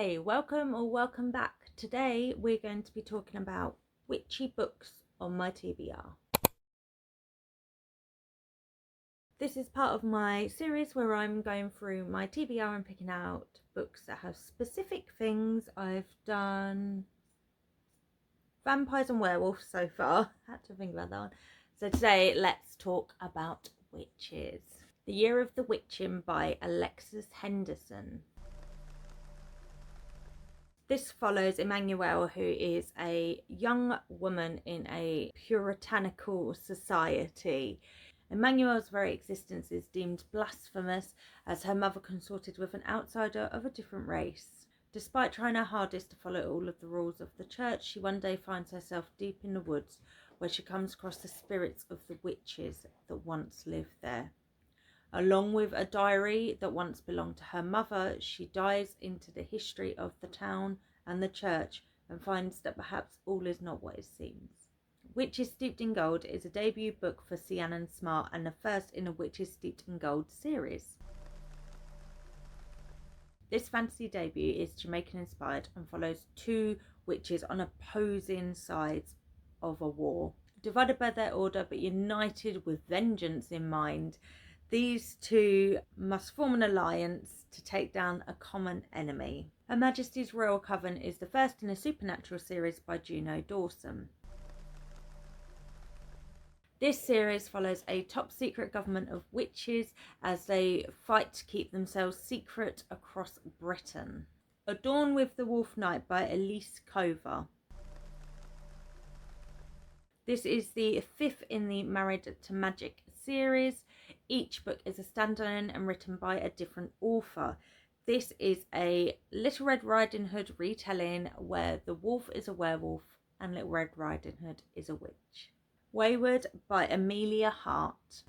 Hey, welcome or welcome back. Today we're going to be talking about Witchy Books on my TBR. This is part of my series where I'm going through my TBR and picking out books that have specific things. I've done vampires and werewolves so far. Had to think about that one. So today let's talk about witches. The Year of the Witching by Alexis Henderson. This follows Emmanuel, who is a young woman in a puritanical society. Emmanuel's very existence is deemed blasphemous as her mother consorted with an outsider of a different race. Despite trying her hardest to follow all of the rules of the church, she one day finds herself deep in the woods where she comes across the spirits of the witches that once lived there. Along with a diary that once belonged to her mother, she dives into the history of the town and the church and finds that perhaps all is not what it seems. Witches Steeped in Gold is a debut book for Sian Smart and the first in a Witches Steeped in Gold series. This fantasy debut is Jamaican inspired and follows two witches on opposing sides of a war. Divided by their order but united with vengeance in mind, these two must form an alliance to take down a common enemy. Her Majesty's Royal Coven is the first in a supernatural series by Juno Dawson. This series follows a top secret government of witches as they fight to keep themselves secret across Britain. Adorn with the Wolf Knight by Elise Cover. This is the fifth in the Married to Magic series. Each book is a standalone and written by a different author. This is a Little Red Riding Hood retelling where the wolf is a werewolf and Little Red Riding Hood is a witch. Wayward by Amelia Hart.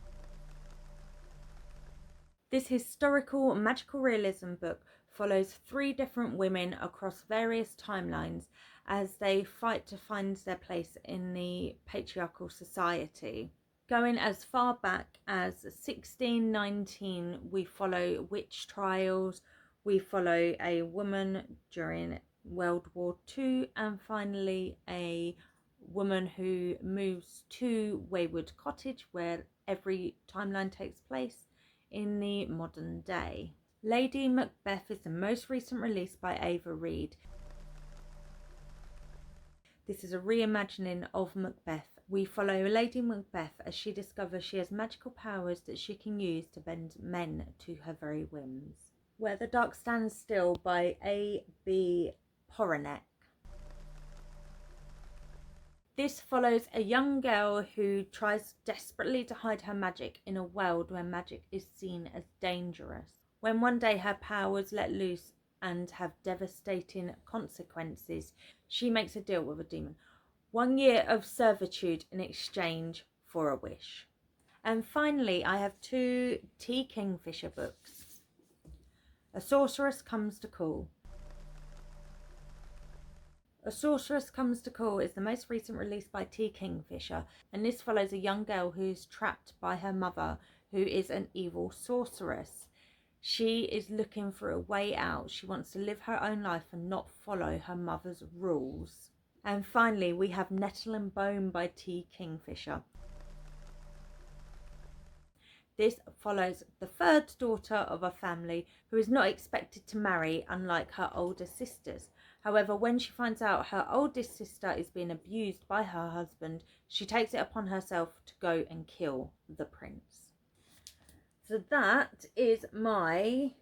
This historical magical realism book follows three different women across various timelines as they fight to find their place in the patriarchal society. Going as far back as 1619, we follow witch trials, we follow a woman during World War II, and finally a woman who moves to Wayward Cottage where every timeline takes place in the modern day. Lady Macbeth is the most recent release by Ava Reid. This is a reimagining of Macbeth. We follow Lady Macbeth as she discovers she has magical powers that she can use to bend men to her very whims. Where the Dark Stands Still by A.B. Poronek. This follows a young girl who tries desperately to hide her magic in a world where magic is seen as dangerous. When one day her powers let loose and have devastating consequences, she makes a deal with a demon. 1 year of servitude in exchange for a wish. And finally, I have two T. Kingfisher books. A Sorceress Comes to Call. A Sorceress Comes to Call is the most recent release by T. Kingfisher, and this follows a young girl who is trapped by her mother, who is an evil sorceress. She is looking for a way out. She wants to live her own life and not follow her mother's rules. And finally, we have Nettle and Bone by T. Kingfisher. This follows the third daughter of a family who is not expected to marry, unlike her older sisters. However, when she finds out her oldest sister is being abused by her husband, she takes it upon herself to go and kill the prince. So that is my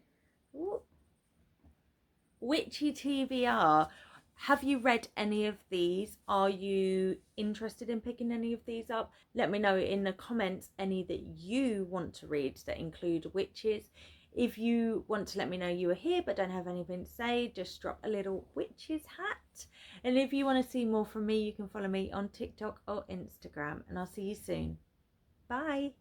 witchy TBR. Have you read any of these? Are you interested in picking any of these up? Let me know in the comments any that you want to read that include witches. If you want to let me know you are here but don't have anything to say, just drop a little witch's hat. And if you want to see more from me, you can follow me on TikTok or Instagram. And I'll see you soon. Bye.